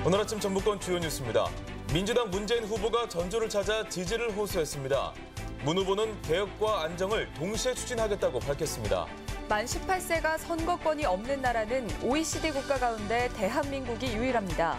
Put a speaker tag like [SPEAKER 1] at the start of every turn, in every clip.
[SPEAKER 1] 오늘 아침 전북권 주요 뉴스입니다. 민주당 문재인 후보가 전주를 찾아 지지를 호소했습니다. 문 후보는 개혁과 안정을 동시에 추진하겠다고 밝혔습니다.
[SPEAKER 2] 만 18세가 선거권이 없는 나라는 OECD 국가 가운데 대한민국이 유일합니다.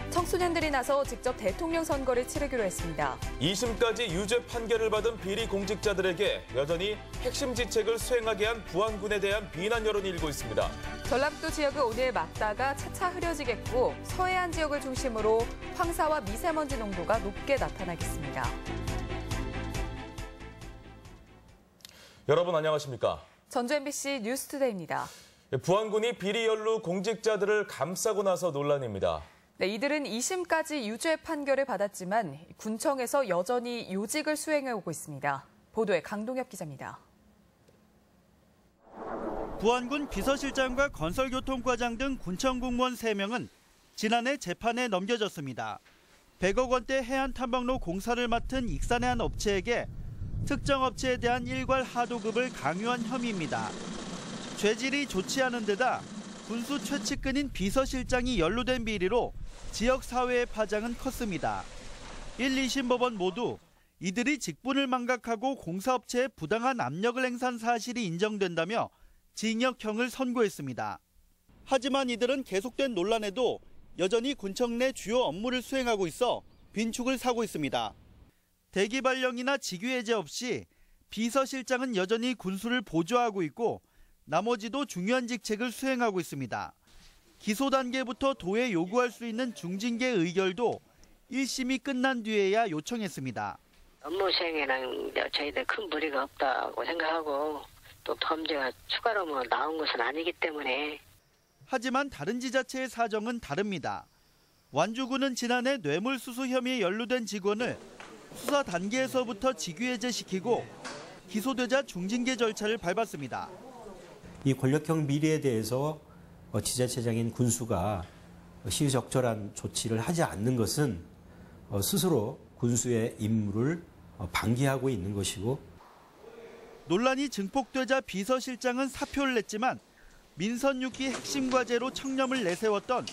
[SPEAKER 2] 청소년들이 나서 직접 대통령 선거를 치르기로 했습니다.
[SPEAKER 1] 2심까지 유죄 판결을 받은 비리 공직자들에게 여전히 핵심 직책을 수행하게 한 부안군에 대한 비난 여론이 일고 있습니다.
[SPEAKER 2] 전라북도 지역은 오늘 맑다가 차차 흐려지겠고 서해안 지역을 중심으로 황사와 미세먼지 농도가 높게 나타나겠습니다.
[SPEAKER 1] 여러분 안녕하십니까?
[SPEAKER 2] 전주 MBC 뉴스투데이입니다.
[SPEAKER 1] 부안군이 비리 연루 공직자들을 감싸고 나서 논란입니다.
[SPEAKER 2] 네, 이들은 2심까지 유죄 판결을 받았지만 군청에서 여전히 요직을 수행해오고 있습니다. 보도에 강동엽 기자입니다.
[SPEAKER 3] 부안군 비서실장과 건설교통과장 등 군청 공무원 3명은 지난해 재판에 넘겨졌습니다. 100억 원대 해안탐방로 공사를 맡은 익산의 한 업체에게 특정 업체에 대한 일괄 하도급을 강요한 혐의입니다. 죄질이 좋지 않은 데다 군수 최측근인 비서실장이 연루된 비리로 지역 사회의 파장은 컸습니다. 1, 2심 법원 모두 이들이 직분을 망각하고 공사업체에 부당한 압력을 행사한 사실이 인정된다며 징역형을 선고했습니다. 하지만 이들은 계속된 논란에도 여전히 군청 내 주요 업무를 수행하고 있어 빈축을 사고 있습니다. 대기 발령이나 직위 해제 없이 비서실장은 여전히 군수를 보조하고 있고 나머지도 중요한 직책을 수행하고 있습니다. 기소 단계부터 도에 요구할 수 있는 중징계 의결도 1심이 끝난 뒤에야 요청했습니다.
[SPEAKER 4] 업무 수행에는 저희들 큰 무리가 없다고 생각하고 또 범죄가 추가로 나온 것은 아니기 때문에.
[SPEAKER 3] 하지만 다른 지자체의 사정은 다릅니다. 완주군은 지난해 뇌물수수 혐의에 연루된 직원을 수사 단계에서부터 직위해제시키고 기소되자 중징계 절차를 밟았습니다.
[SPEAKER 5] 이 권력형 비리에 대해서 지자체장인 군수가 시의적절한 조치를 하지 않는 것은 스스로 군수의 임무를 방기하고 있는 것이고.
[SPEAKER 3] 논란이 증폭되자 비서실장은 사표를 냈지만 민선 6기 핵심 과제로 청렴을 내세웠던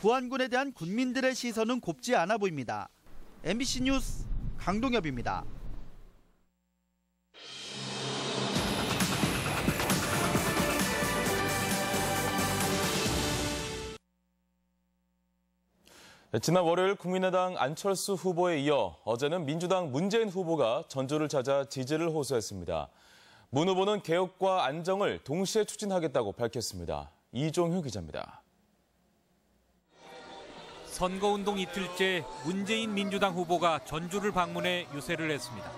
[SPEAKER 3] 부안군에 대한 군민들의 시선은 곱지 않아 보입니다. MBC 뉴스 강동엽입니다.
[SPEAKER 1] 지난 월요일 국민의당 안철수 후보에 이어 어제는 민주당 문재인 후보가 전주를 찾아 지지를 호소했습니다. 문 후보는 개혁과 안정을 동시에 추진하겠다고 밝혔습니다. 이종휴 기자입니다.
[SPEAKER 6] 선거운동 이틀째 문재인 민주당 후보가 전주를 방문해 유세를 했습니다.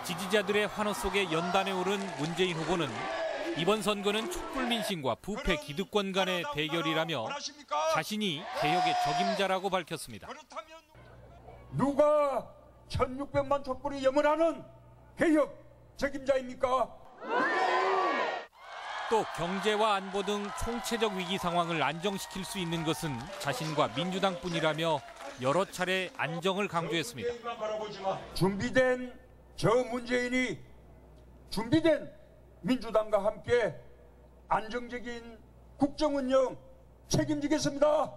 [SPEAKER 6] 지지자들의 환호 속에 연단에 오른 문재인 후보는 이번 선거는 촛불민심과 부패 기득권 간의 대결이라며 자신이 개혁의 적임자라고 밝혔습니다.
[SPEAKER 7] 누가 1600만 촛불이 염원하는 개혁 적임자입니까?
[SPEAKER 6] 또 경제와 안보 등 총체적 위기 상황을 안정시킬 수 있는 것은 자신과 민주당뿐이라며 여러 차례 안정을 강조했습니다.
[SPEAKER 7] 준비된 저 문재인이 준비된 민주당과 함께 안정적인 국정운영 책임지겠습니다.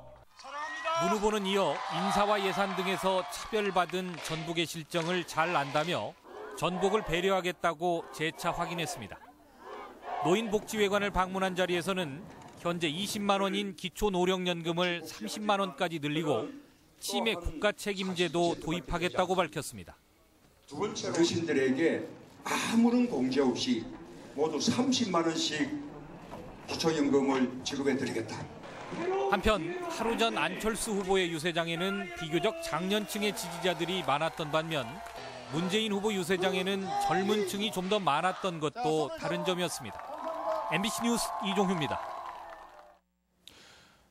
[SPEAKER 6] 문 후보는 이어 인사와 예산 등에서 차별받은 전북의 실정을 잘 안다며 전북을 배려하겠다고 재차 확인했습니다. 노인복지회관을 방문한 자리에서는 현재 20만 원인 기초노령연금을 30만 원까지 늘리고 치매 국가책임제도 도입하겠다고 밝혔습니다.
[SPEAKER 8] 두 번째로 어르신들에게 아무런 공제 없이 모두 30만 원씩 기초연금을 지급해드리겠다.
[SPEAKER 6] 한편 하루 전 안철수 후보의 유세장에는 비교적 장년층의 지지자들이 많았던 반면 문재인 후보 유세장에는 젊은 층이 좀 더 많았던 것도 다른 점이었습니다. MBC 뉴스 이종휴입니다.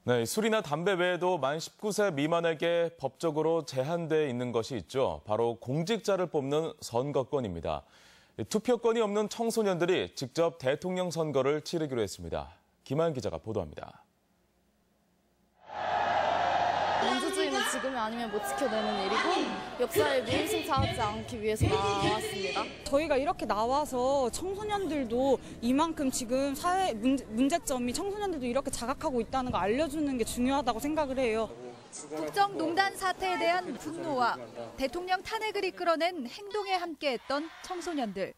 [SPEAKER 1] 네, 술이나 담배 외에도 만 19세 미만에게 법적으로 제한돼 있는 것이 있죠. 바로 공직자를 뽑는 선거권입니다. 투표권이 없는 청소년들이 직접 대통령 선거를 치르기로 했습니다. 김하연 기자가 보도합니다.
[SPEAKER 9] 민주주의는 지금이 아니면 못 지켜내는 일이고 역사에 무임승차하지 않기 위해서 나왔습니다.
[SPEAKER 10] 저희가 이렇게 나와서 청소년들도 이만큼 지금 사회 문제점이 청소년들도 이렇게 자각하고 있다는 거 알려주는 게 중요하다고 생각을 해요.
[SPEAKER 11] 국정농단 사태에 대한 분노와 대통령 탄핵을 이끌어낸 행동에 함께했던 청소년들.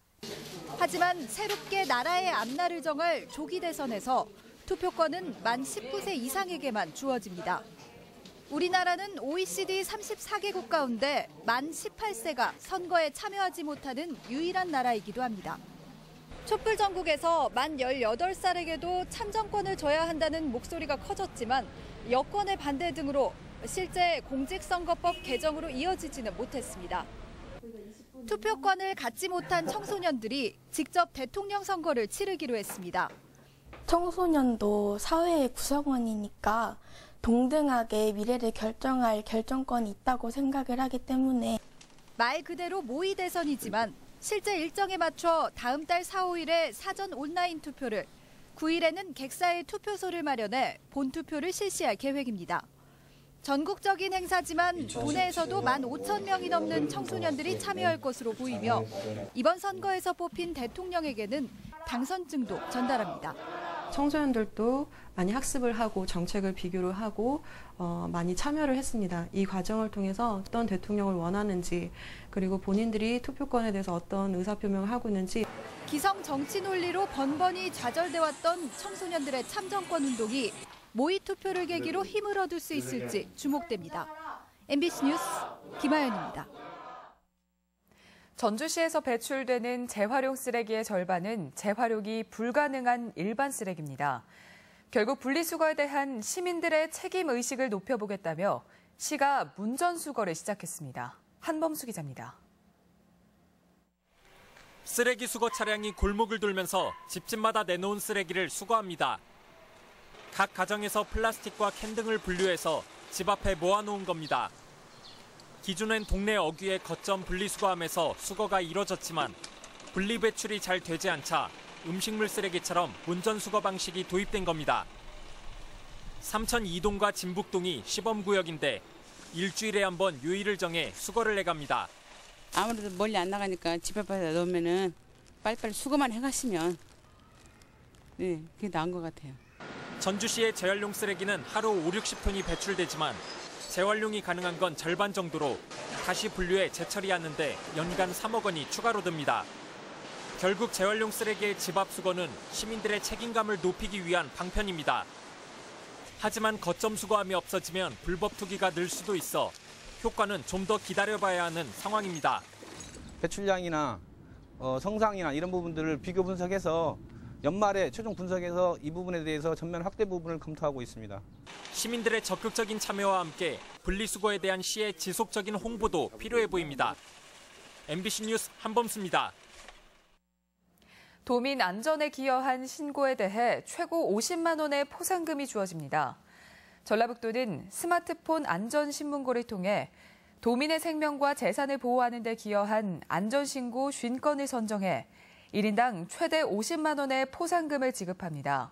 [SPEAKER 11] 하지만 새롭게 나라의 앞날을 정할 조기 대선에서 투표권은 만 19세 이상에게만 주어집니다. 우리나라는 OECD 34개국 가운데 만 18세가 선거에 참여하지 못하는 유일한 나라이기도 합니다. 촛불 전국에서 만 18살에게도 참정권을 줘야 한다는 목소리가 커졌지만 여권의 반대 등으로 실제 공직선거법 개정으로 이어지지는 못했습니다. 투표권을 갖지 못한 청소년들이 직접 대통령 선거를 치르기로 했습니다.
[SPEAKER 12] 청소년도 사회의 구성원이니까 동등하게 미래를 결정할 결정권이 있다고 생각을 하기 때문에
[SPEAKER 11] 말 그대로 모의 대선이지만 실제 일정에 맞춰 다음 달 4, 5일에 사전 온라인 투표를, 9일에는 객사의 투표소를 마련해 본투표를 실시할 계획입니다. 전국적인 행사지만 도내에서도 15,000명이 넘는 청소년들이 참여할 것으로 보이며 이번 선거에서 뽑힌 대통령에게는 당선증도 전달합니다.
[SPEAKER 13] 청소년들도 많이 학습을 하고 정책을 비교를 하고 많이 참여를 했습니다. 이 과정을 통해서 어떤 대통령을 원하는지, 그리고 본인들이 투표권에 대해서 어떤 의사표명을 하고 있는지.
[SPEAKER 11] 기성 정치 논리로 번번이 좌절돼 왔던 청소년들의 참정권 운동이 모의 투표를 계기로 힘을 얻을 수 있을지 주목됩니다. MBC 뉴스 김하연입니다.
[SPEAKER 2] 전주시에서 배출되는 재활용 쓰레기의 절반은 재활용이 불가능한 일반 쓰레기입니다. 결국 분리수거에 대한 시민들의 책임의식을 높여보겠다며 시가 문전수거를 시작했습니다. 한범수 기자입니다.
[SPEAKER 6] 쓰레기 수거 차량이 골목을 돌면서 집집마다 내놓은 쓰레기를 수거합니다. 각 가정에서 플라스틱과 캔 등을 분류해서 집 앞에 모아놓은 겁니다. 기존엔 동네 어귀의 거점 분리수거함에서 수거가 이뤄졌지만 분리배출이 잘 되지 않자 음식물 쓰레기처럼 문전수거 방식이 도입된 겁니다. 삼천 이동과 진북동이 시범구역인데 일주일에 한 번 요일을 정해 수거를 해갑니다.
[SPEAKER 14] 아무래도 멀리 안 나가니까 집 앞에다 놓으면은 빨리빨리 수거만 해가시면 그게 나은 것 같아요.
[SPEAKER 6] 전주시의 재활용 쓰레기는 하루 5, 60톤이 배출되지만 재활용이 가능한 건 절반 정도로 다시 분류해 재처리하는데 연간 3억 원이 추가로 듭니다. 결국 재활용 쓰레기의 집 앞 수거는 시민들의 책임감을 높이기 위한 방편입니다. 하지만 거점 수거함이 없어지면 불법 투기가 늘 수도 있어 효과는 좀 더 기다려봐야 하는 상황입니다.
[SPEAKER 15] 배출량이나 성상이나 이런 부분들을 비교 분석해서 연말에 최종 분석해서 이 부분에 대해서 전면 확대 부분을 검토하고 있습니다.
[SPEAKER 6] 시민들의 적극적인 참여와 함께 분리수거에 대한 시의 지속적인 홍보도 필요해 보입니다. MBC 뉴스 한범수입니다.
[SPEAKER 2] 도민 안전에 기여한 신고에 대해 최고 50만 원의 포상금이 주어집니다. 전라북도는 스마트폰 안전신문고를 통해 도민의 생명과 재산을 보호하는 데 기여한 안전신고 50건을 선정해 1인당 최대 50만 원의 포상금을 지급합니다.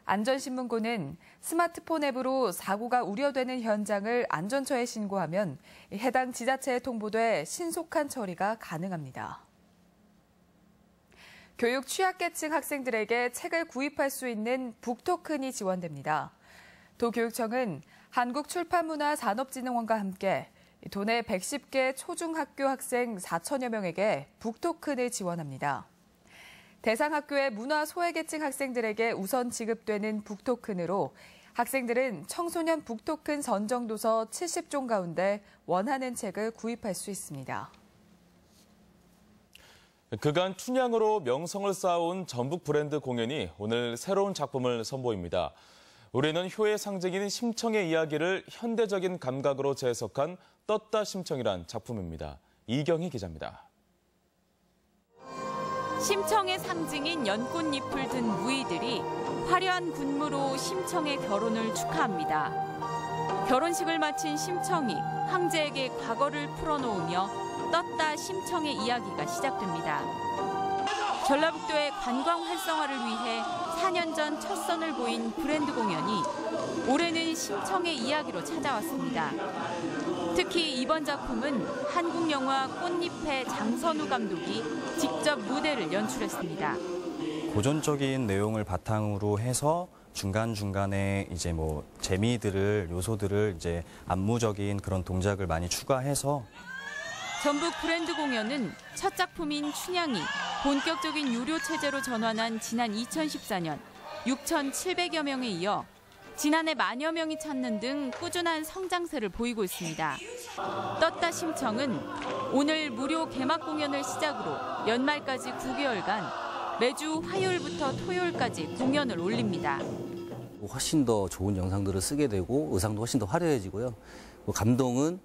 [SPEAKER 2] 안전신문고는 스마트폰 앱으로 사고가 우려되는 현장을 안전처에 신고하면 해당 지자체에 통보돼 신속한 처리가 가능합니다. 교육 취약계층 학생들에게 책을 구입할 수 있는 북토큰이 지원됩니다. 도교육청은 한국출판문화산업진흥원과 함께 도내 110개 초중학교 학생 4천여 명에게 북토큰을 지원합니다. 대상 학교의 문화 소외계층 학생들에게 우선 지급되는 북토큰으로 학생들은 청소년 북토큰 선정도서 70종 가운데 원하는 책을 구입할 수 있습니다.
[SPEAKER 1] 그간 춘향으로 명성을 쌓아온 전북 브랜드 공연이 오늘 새로운 작품을 선보입니다. 올해는 효의 상징인 심청의 이야기를 현대적인 감각으로 재해석한 떴다 심청이란 작품입니다. 이경희 기자입니다.
[SPEAKER 16] 심청의 상징인 연꽃잎을 든 무희들이 화려한 군무로 심청의 결혼을 축하합니다. 결혼식을 마친 심청이 황제에게 과거를 풀어놓으며 떴다 심청의 이야기가 시작됩니다. 전라북도의 관광 활성화를 위해 4년 전 첫 선을 보인 브랜드 공연이 올해는 심청의 이야기로 찾아왔습니다. 특히 이번 작품은 한국 영화 꽃잎의 장선우 감독이 직접 무대를 연출했습니다.
[SPEAKER 17] 고전적인 내용을 바탕으로 해서 중간중간에 이제 뭐 재미들을 요소들을 이제 안무적인 그런 동작을 많이 추가해서
[SPEAKER 16] 전북 브랜드 공연은 첫 작품인 춘향이 본격적인 유료 체제로 전환한 지난 2014년 6,700여 명에 이어 지난해 만여 명이 찾는 등 꾸준한 성장세를 보이고 있습니다. 떴다 심청은 오늘 무료 개막 공연을 시작으로 연말까지 9개월간 매주 화요일부터 토요일까지 공연을 올립니다.
[SPEAKER 18] 훨씬 더 좋은 영상들을 쓰게 되고 의상도 훨씬 더 화려해지고요. 감동은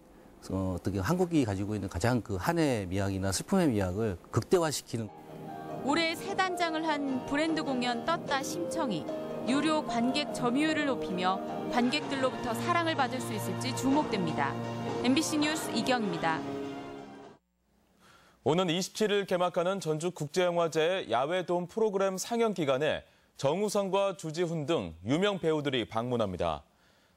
[SPEAKER 18] 어떻게 한국이 가지고 있는 가장 그 한의 미학이나 슬픔의 미학을 극대화시키는.
[SPEAKER 16] 올해 새 단장을 한 브랜드 공연 떴다 심청이 유료 관객 점유율을 높이며 관객들로부터 사랑을 받을 수 있을지 주목됩니다. MBC 뉴스 이경입니다.
[SPEAKER 1] 오는 27일 개막하는 전주국제영화제 야외돔 프로그램 상영 기간에 정우성과 주지훈 등 유명 배우들이 방문합니다.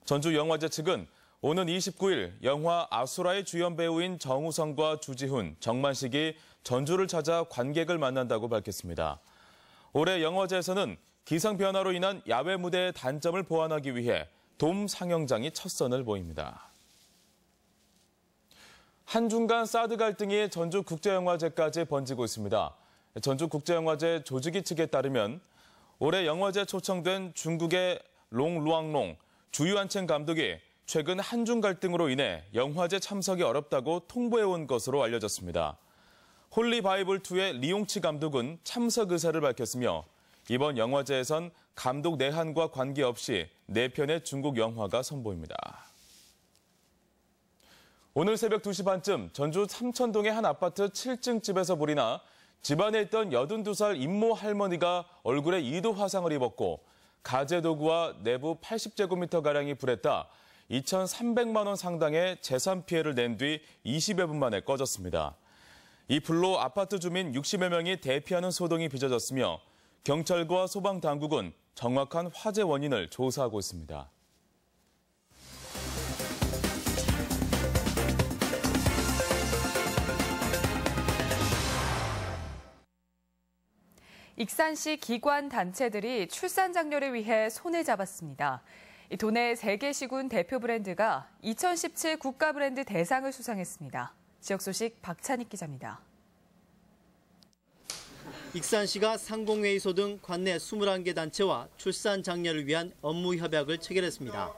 [SPEAKER 1] 전주영화제 측은 오는 29일 영화 아수라의 주연 배우인 정우성과 주지훈, 정만식이 전주를 찾아 관객을 만난다고 밝혔습니다. 올해 영화제에서는 기상 변화로 인한 야외 무대의 단점을 보완하기 위해 돔 상영장이 첫 선을 보입니다. 한중 간 사드 갈등이 전주국제영화제까지 번지고 있습니다. 전주국제영화제 조직위 측에 따르면 올해 영화제에 초청된 중국의 롱루앙롱 주유한첸 감독이 최근 한중 갈등으로 인해 영화제 참석이 어렵다고 통보해온 것으로 알려졌습니다. 홀리 바이블2의 리용치 감독은 참석 의사를 밝혔으며 이번 영화제에선 감독 내한과 관계없이 4편의 중국 영화가 선보입니다. 오늘 새벽 2시 반쯤 전주 삼천동의 한 아파트 7층 집에서 불이 나 집안에 있던 82살 임모 할머니가 얼굴에 2도 화상을 입었고 가재 도구와 내부 80제곱미터가량이 불에 타 2,300만 원 상당의 재산 피해를 낸 뒤 20여 분 만에 꺼졌습니다. 이 불로 아파트 주민 60여 명이 대피하는 소동이 빚어졌으며 경찰과 소방당국은 정확한 화재 원인을 조사하고 있습니다.
[SPEAKER 2] 익산시 기관 단체들이 출산 장려를 위해 손을 잡았습니다. 도내 세계시군 대표 브랜드가 2017 국가 브랜드 대상을 수상했습니다. 지역 소식 박찬익 기자입니다.
[SPEAKER 19] 익산시가 상공회의소 등 관내 21개 단체와 출산 장려를 위한 업무 협약을 체결했습니다.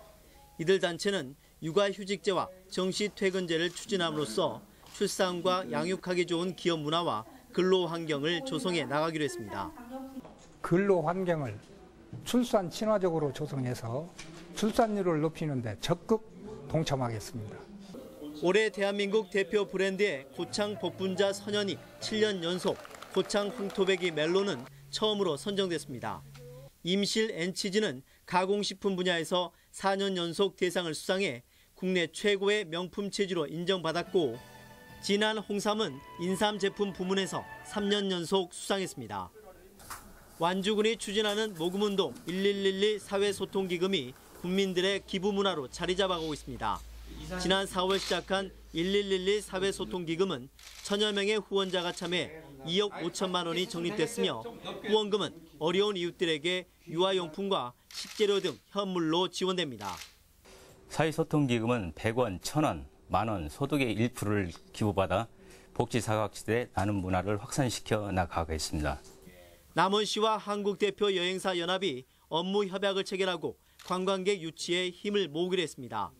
[SPEAKER 19] 이들 단체는 육아휴직제와 정시퇴근제를 추진함으로써 출산과 양육하기 좋은 기업 문화와 근로환경을 조성해 나가기로 했습니다.
[SPEAKER 20] 근로환경을 출산 친화적으로 조성해서 출산율을 높이는 데 적극 동참하겠습니다.
[SPEAKER 19] 올해 대한민국 대표 브랜드의 고창 복분자 선현이 7년 연속, 고창 홍토배기 멜론은 처음으로 선정됐습니다. 임실 앤치즈는 가공식품 분야에서 4년 연속 대상을 수상해 국내 최고의 명품 체주로 인정받았고 진한 홍삼은 인삼 제품 부문에서 3년 연속 수상했습니다. 완주군이 추진하는 모금운동 1111 사회소통기금이 국민들의 기부 문화로 자리 잡아가고 있습니다. 지난 4월 시작한 1111 사회소통기금은 천여 명의 후원자가 참여 2억 5천만 원이 적립됐으며 후원금은 어려운 이웃들에게 유아용품과 식재료 등 현물로 지원됩니다.
[SPEAKER 21] 사회소통기금은 100원, 1000원, 만원, 소득의 1%를 기부받아 복지사각지대 나눔 문화를 확산시켜 나가겠습니다.
[SPEAKER 19] 남원시와 한국대표 여행사 연합이 업무 협약을 체결하고 관광객 유치에 힘을 모으기로 했습니다.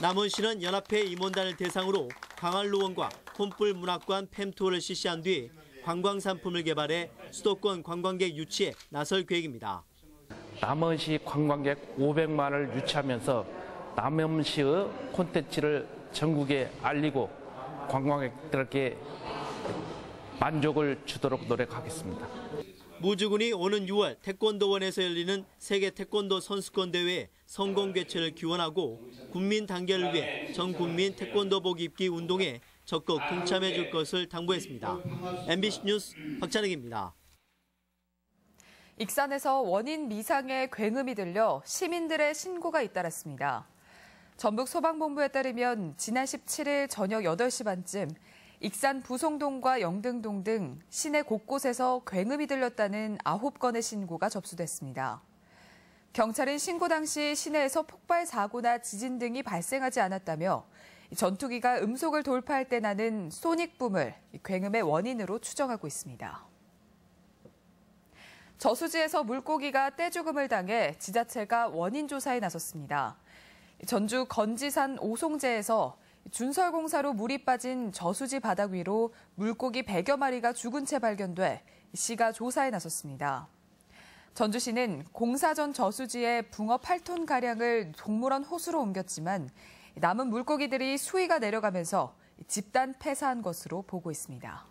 [SPEAKER 19] 남원시는 연합회 임원단을 대상으로 광안루원과 홈불 문학관 팸투어를 실시한 뒤 관광상품을 개발해 수도권 관광객 유치에 나설 계획입니다.
[SPEAKER 22] 남원시 관광객 500만을 유치하면서 남원시의 콘텐츠를 전국에 알리고 관광객들에게 만족을 주도록 노력하겠습니다.
[SPEAKER 19] 무주군이 오는 6월 태권도원에서 열리는 세계 태권도 선수권 대회 성공 개최를 기원하고 국민 단결을 위해 전 국민 태권도복 입기 운동에 적극 동참해 줄 것을 당부했습니다. MBC 뉴스 박찬익입니다.
[SPEAKER 2] 익산에서 원인 미상의 굉음이 들려 시민들의 신고가 잇따랐습니다. 전북 소방본부에 따르면 지난 17일 저녁 8시 반쯤 익산 부송동과 영등동 등 시내 곳곳에서 굉음이 들렸다는 9건의 신고가 접수됐습니다. 경찰은 신고 당시 시내에서 폭발 사고나 지진 등이 발생하지 않았다며 전투기가 음속을 돌파할 때 나는 소닉붐을 굉음의 원인으로 추정하고 있습니다. 저수지에서 물고기가 떼죽음을 당해 지자체가 원인 조사에 나섰습니다. 전주 건지산 오송제에서 준설공사로 물이 빠진 저수지 바닥 위로 물고기 100여 마리가 죽은 채 발견돼 시가 조사에 나섰습니다. 전주시는 공사 전 저수지에 붕어 8톤가량을 동물원 호수로 옮겼지만 남은 물고기들이 수위가 내려가면서 집단 폐사한 것으로 보고 있습니다.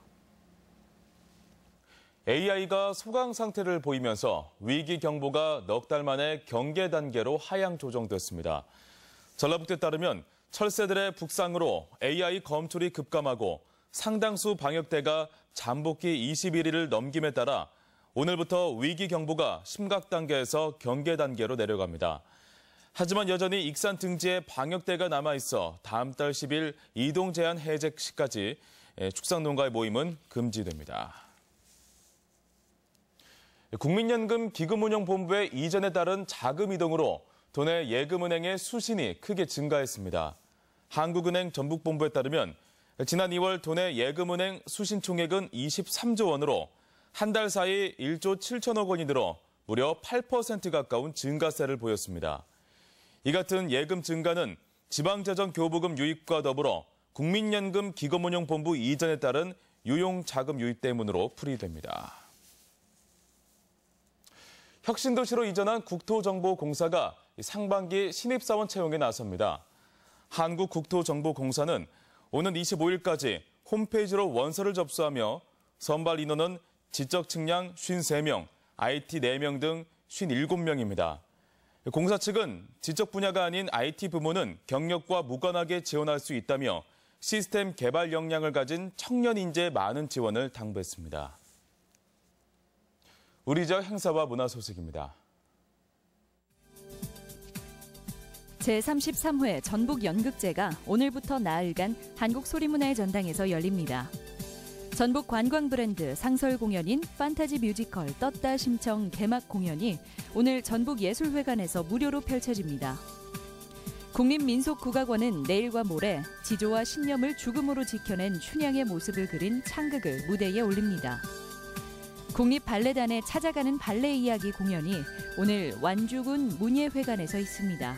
[SPEAKER 1] AI가 소강 상태를 보이면서 위기 경보가 넉 달 만에 경계 단계로 하향 조정됐습니다. 전라북도에 따르면 철새들의 북상으로 AI 검출이 급감하고 상당수 방역대가 잠복기 21일을 넘김에 따라 오늘부터 위기 경보가 심각 단계에서 경계 단계로 내려갑니다. 하지만 여전히 익산 등지에 방역대가 남아있어 다음 달 10일 이동 제한 해제 시까지 축산농가의 모임은 금지됩니다. 국민연금 기금운용본부의 이전에 따른 자금 이동으로 도내 예금은행의 수신이 크게 증가했습니다. 한국은행 전북본부에 따르면 지난 2월 도내 예금은행 수신 총액은 23조 원으로 한 달 사이 1조 7천억 원이 늘어 무려 8% 가까운 증가세를 보였습니다. 이 같은 예금 증가는 지방재정교부금 유입과 더불어 국민연금 기금운용본부 이전에 따른 유용자금 유입 때문으로 풀이됩니다. 혁신도시로 이전한 국토정보공사가 상반기 신입사원 채용에 나섭니다. 한국국토정보공사는 오는 25일까지 홈페이지로 원서를 접수하며 선발 인원은 지적 측량 53명, IT 4명 등 57명입니다. 공사 측은 지적 분야가 아닌 IT 부문은 경력과 무관하게 지원할 수 있다며 시스템 개발 역량을 가진 청년 인재에 많은 지원을 당부했습니다. 우리 지역 행사와 문화 소식입니다.
[SPEAKER 4] 제33회 전북연극제가 오늘부터 나흘간 한국소리문화의 전당에서 열립니다. 전북 관광 브랜드 상설 공연인 판타지 뮤지컬 떴다 심청 개막 공연이 오늘 전북예술회관에서 무료로 펼쳐집니다. 국립민속국악원은 내일과 모레 지조와 신념을 죽음으로 지켜낸 춘향의 모습을 그린 창극을 무대에 올립니다. 국립발레단의 찾아가는 발레 이야기 공연이 오늘 완주군 문예회관에서 있습니다.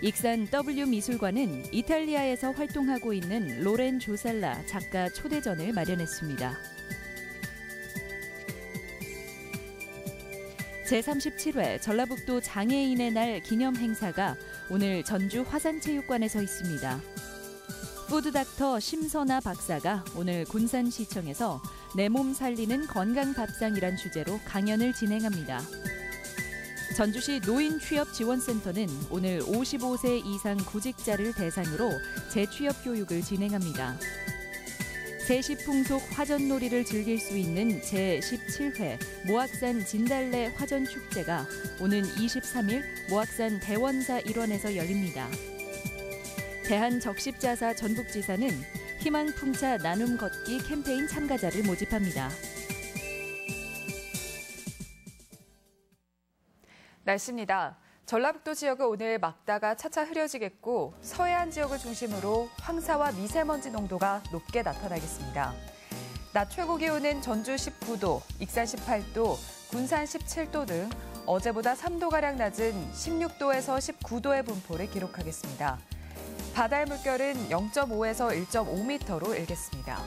[SPEAKER 4] 익산 W미술관은 이탈리아에서 활동하고 있는 로렌 조살라 작가 초대전을 마련했습니다. 제37회 전라북도 장애인의 날 기념 행사가 오늘 전주 화산체육관에서 있습니다. 푸드닥터 심선아 박사가 오늘 군산시청에서 내 몸 살리는 건강밥상이란 주제로 강연을 진행합니다. 전주시 노인취업지원센터는 오늘 55세 이상 구직자를 대상으로 재취업 교육을 진행합니다. 세시풍속 화전놀이를 즐길 수 있는 제17회 모악산 진달래 화전축제가 오는 23일 모악산 대원사 일원에서 열립니다. 대한적십자사 전북지사는 희망풍차 나눔 걷기 캠페인 참가자를 모집합니다.
[SPEAKER 2] 날씨입니다. 전라북도 지역은 오늘 막다가 차차 흐려지겠고 서해안 지역을 중심으로 황사와 미세먼지 농도가 높게 나타나겠습니다. 낮 최고 기온은 전주 19도, 익산 18도, 군산 17도 등 어제보다 3도가량 낮은 16도에서 19도의 분포를 기록하겠습니다. 바다의 물결은 0.5에서 1.5m로 일겠습니다.